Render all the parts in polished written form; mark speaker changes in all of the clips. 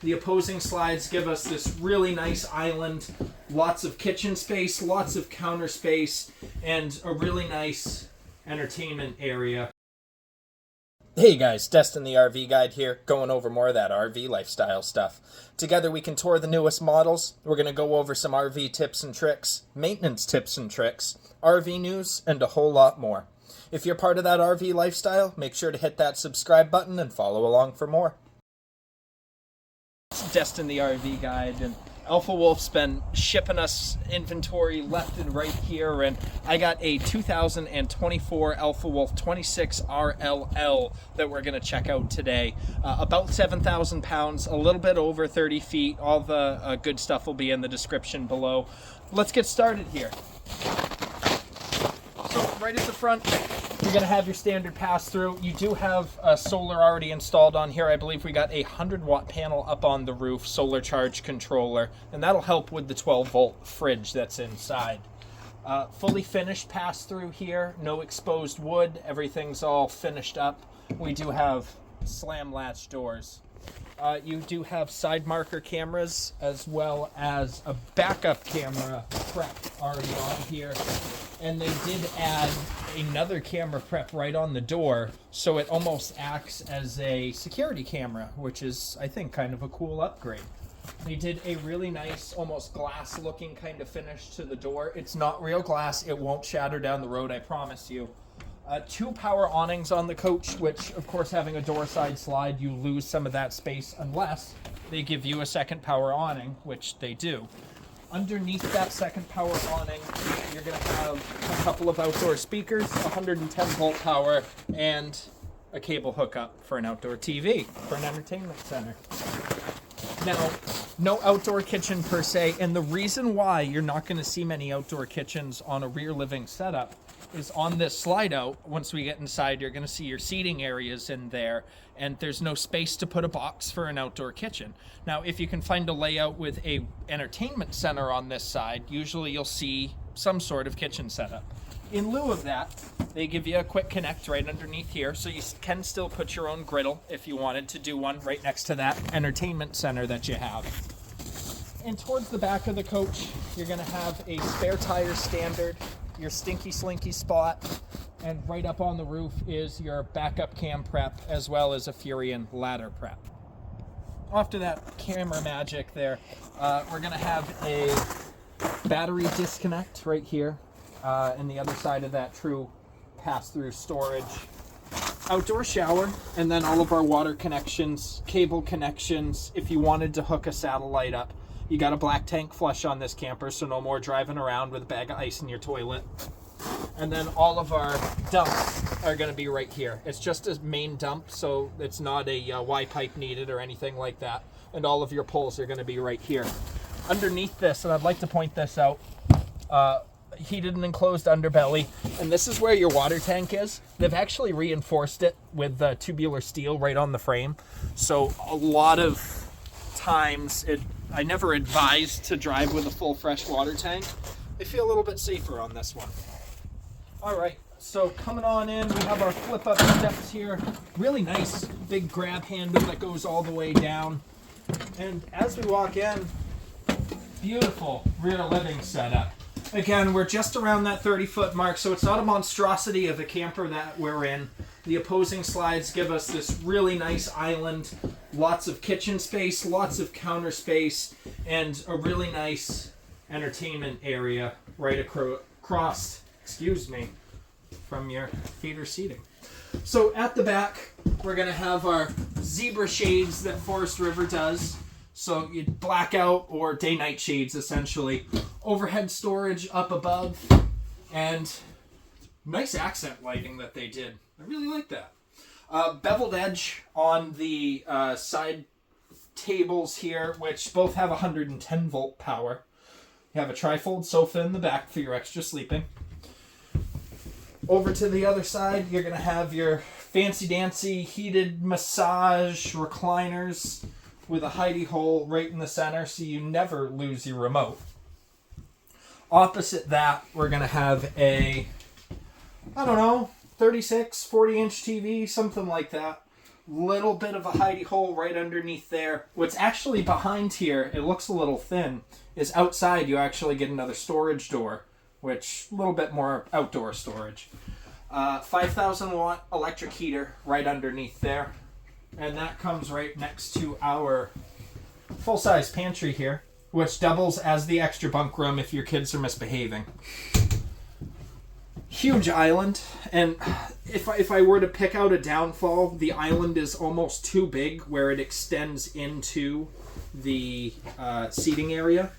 Speaker 1: The opposing slides give us this really nice island, lots of kitchen space, lots of counter space, and a really nice entertainment area.
Speaker 2: Hey guys, Destin the RV Guide here, going over more of that RV lifestyle stuff. Together we can tour the newest models, we're going to go over some RV tips and tricks, maintenance tips and tricks, RV news, and a whole lot more. If you're part of that RV lifestyle, make sure to hit that subscribe button and follow along for more.
Speaker 1: Destin the RV Guide, and Alpha Wolf's been shipping us inventory left and right here, and I got a 2024 Alpha Wolf 26 RLL that we're going to check out today. About 7,000 pounds, a little bit over 30 feet. All the good stuff will be in the description below. Let's get started here. So right at the front, you're going to have your standard pass-through. You do have solar already installed on here. I believe we got a 100-watt panel up on the roof, solar charge controller, and that'll help with the 12-volt fridge that's inside. Fully finished pass-through here, no exposed wood. Everything's all finished up. We do have slam latch doors. You do have side marker cameras as well as a backup camera prep already on here. And they did add another camera prep right on the door, so it almost acts as a security camera, which is, I think, kind of a cool upgrade. They did a really nice, almost glass-looking kind of finish to the door. It's not real glass. It won't shatter down the road, I promise you. 2 power awnings on the coach, which, of course, having a door side slide, you lose some of that space unless they give you a second power awning, which they do. Underneath that second power awning, you're going to have a couple of outdoor speakers, 110 volt power, and a cable hookup for an outdoor TV, for an entertainment center. Now, no outdoor kitchen per se, and the reason why you're not going to see many outdoor kitchens on a rear living setup is on this slide out. Once we get inside, you're going to see your seating areas in there, and there's no space to put a box for an outdoor kitchen. Now, if you can find a layout with a entertainment center on this side, usually you'll see some sort of kitchen setup. In lieu of that, they give you a quick connect right underneath here, so you can still put your own griddle if you wanted to do one right next to that entertainment center that you have. And towards the back of the coach, you're going to have a spare tire standard, your stinky slinky spot, and right up on the roof is your backup cam prep as well as a Furion ladder prep. Off to that camera magic there, we're going to have a battery disconnect right here, and the other side of that true pass-through storage. Outdoor shower, and then all of our water connections, cable connections, if you wanted to hook a satellite up. You got a black tank flush on this camper, so no more driving around with a bag of ice in your toilet. And then all of our dumps are going to be right here. It's just a main dump, so it's not a Y pipe needed or anything like that. And all of your poles are going to be right here. Underneath this, and I'd like to point this out, heated and enclosed underbelly, and this is where your water tank is. They've actually reinforced it with tubular steel right on the frame. So a lot of times I never advise to drive with a full fresh water tank. I feel a little bit safer on this one. All right, so coming on in, we have our flip up steps here. Really nice big grab handle that goes all the way down. And as we walk in, beautiful rear living setup. Again, we're just around that 30-foot mark, so it's not a monstrosity of a camper that we're in. The opposing slides give us this really nice island, lots of kitchen space, lots of counter space, and a really nice entertainment area right across, from your theater seating. So at the back, we're going to have our zebra shades that Forest River does. So you blackout or day-night shades, essentially. Overhead storage up above, and nice accent lighting that they did. I really like that. Beveled edge on the side tables here, which both have 110 volt power. You have a trifold sofa in the back for your extra sleeping. Over to the other side, you're going to have your fancy-dancy heated massage recliners with a hidey hole right in the center so you never lose your remote. Opposite that, we're going to have a, 36, 40-inch TV, something like that. Little bit of a hidey hole right underneath there. What's actually behind here, it looks a little thin, is outside you actually get another storage door, which a little bit more outdoor storage. 5,000 watt electric heater right underneath there. And that comes right next to our full-size pantry here, which doubles as the extra bunk room if your kids are misbehaving. Huge island, and if I were to pick out a downfall, the island is almost too big where it extends into the seating area.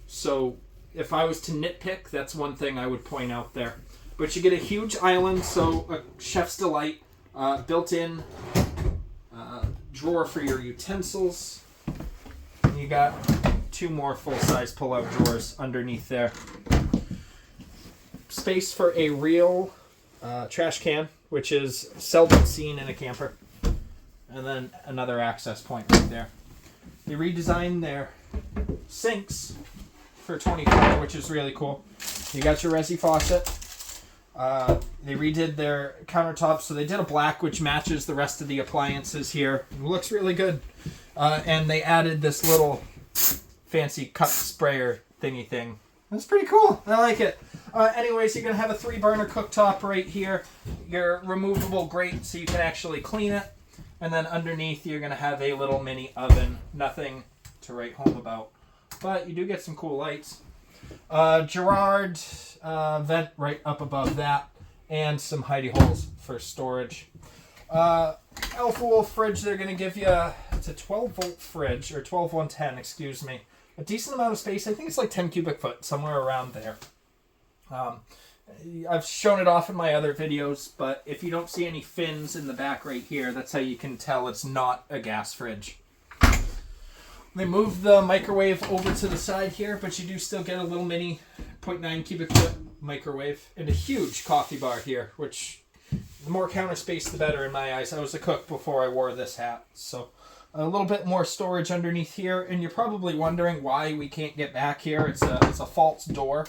Speaker 1: So if I was to nitpick, that's one thing I would point out there. But you get a huge island, so a chef's delight, built-in drawer for your utensils. And you got 2 more full-size pull-out drawers underneath there. Space for a real trash can, which is seldom seen in a camper. And then another access point right there. They redesigned their sinks for 24, which is really cool. You got your Resi faucet. They redid their countertops, so they did a black, which matches the rest of the appliances here. It looks really good. And they added this little fancy cup sprayer thingy thing. That's pretty cool. I like it. Anyways, you're going to have a 3-burner cooktop right here. Your removable grate so you can actually clean it. And then underneath, you're going to have a little mini oven. Nothing to write home about. But you do get some cool lights. Girard vent right up above that. And some hidey holes for storage. Alpha Wolf fridge, they're going to give you, it's a 12-volt fridge, or 12-110, excuse me. A decent amount of space. I think it's like 10 cubic foot, somewhere around there. I've shown it off in my other videos, but if you don't see any fins in the back right here, that's how you can tell it's not a gas fridge. They moved the microwave over to the side here, but you do still get a little mini 0.9 cubic foot microwave and a huge coffee bar here, which the more counter space, the better in my eyes. I was a cook before I wore this hat, so a little bit more storage underneath here, and you're probably wondering why we can't get back here. It's a false door.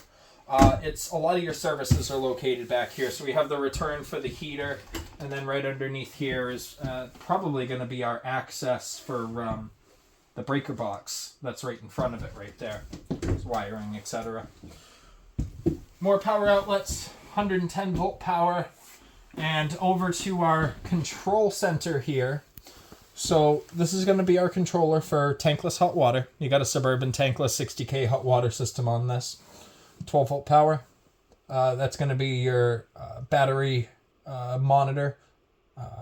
Speaker 1: It's a lot of your services are located back here. So we have the return for the heater, and then right underneath here is probably going to be our access for the breaker box. That's right in front of it right there. It's wiring, etc. More power outlets, 110 volt power, and over to our control center here. So this is going to be our controller for tankless hot water. You got a Suburban tankless 60K hot water system on this. 12 volt power. That's going to be your battery monitor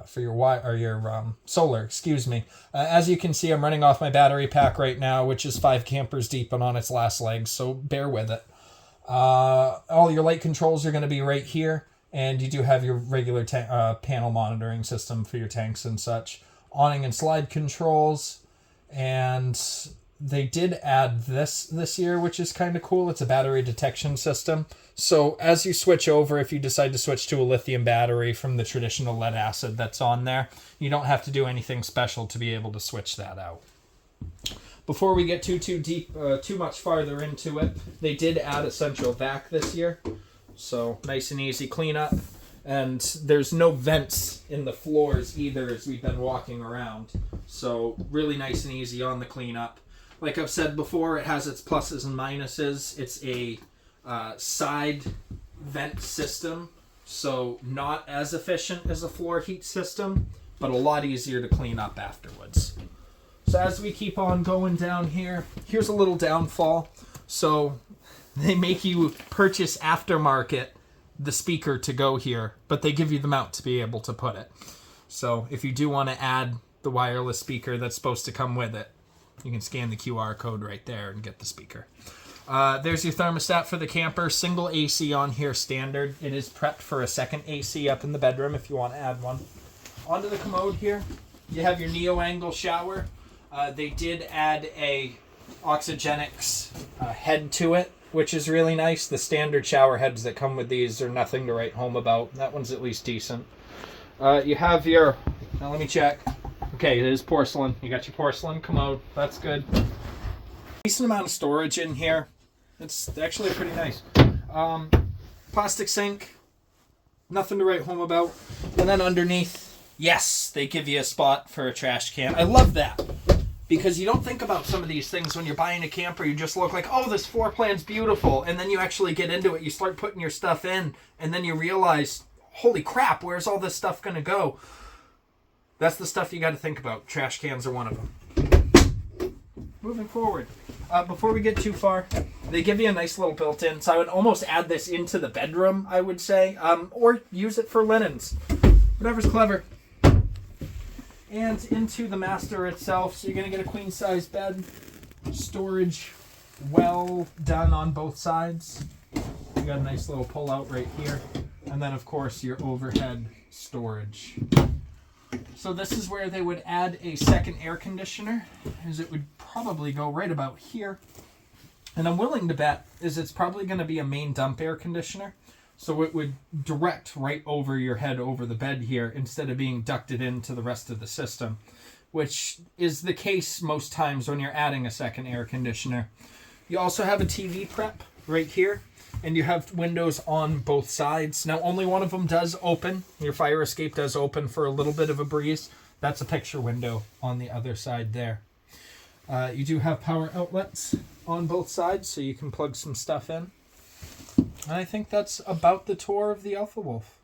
Speaker 1: for your solar, excuse me. As you can see, I'm running off my battery pack right now, which is 5 campers deep and on its last legs, so bear with it. All your light controls are going to be right here, and you do have your regular panel monitoring system for your tanks and such. Awning and slide controls, and they did add this year, which is kind of cool. It's a battery detection system. So as you switch over, if you decide to switch to a lithium battery from the traditional lead acid that's on there, you don't have to do anything special to be able to switch that out. Before we get too much farther into it, they did add a central vac this year. So nice and easy cleanup. And there's no vents in the floors either as we've been walking around. So really nice and easy on the cleanup. Like I've said before, it has its pluses and minuses. It's a side vent system, so not as efficient as a floor heat system, but a lot easier to clean up afterwards. So as we keep on going down here, here's a little downfall. So they make you purchase aftermarket the speaker to go here, but they give you the mount to be able to put it. So if you do want to add the wireless speaker that's supposed to come with it, you can scan the QR code right there and get the speaker. There's your thermostat for the camper. Single AC on here, standard. It is prepped for a second AC up in the bedroom if you want to add one. Onto the commode here, you have your neo-angle shower. They did add a Oxygenics head to it, which is really nice. The standard shower heads that come with these are nothing to write home about. That one's at least decent. You have your, now let me check. Okay, it is porcelain. You got your porcelain commode. That's good. Decent amount of storage in here. It's actually pretty nice. Plastic sink. Nothing to write home about. And then underneath, Yes, they give you a spot for a trash can. I love that. Because you don't think about some of these things when you're buying a camper. You just look like, oh, this floor plan's beautiful. And then you actually get into it. You start putting your stuff in. And then you realize, holy crap, where's all this stuff going to go? That's the stuff you got to think about. Trash cans are one of them. Moving forward. Before we get too far, they give you a nice little built-in. So I would almost add this into the bedroom, I would say. Or use it for linens. Whatever's clever. And into the master itself. So you're going to get a queen-size bed. Storage well done on both sides. You got a nice little pull-out right here. And then, of course, your overhead storage. So this is where they would add a second air conditioner, as it would probably go right about here. And I'm willing to bet is it's probably going to be a main dump air conditioner. So it would direct right over your head over the bed here instead of being ducted into the rest of the system, which is the case most times when you're adding a second air conditioner. You also have a TV prep right here, and you have windows on both sides. Now, only one of them does open. Your fire escape does open for a little bit of a breeze. That's a picture window on the other side there. You do have power outlets on both sides, so you can plug some stuff in. And I think that's about the tour of the Alpha Wolf.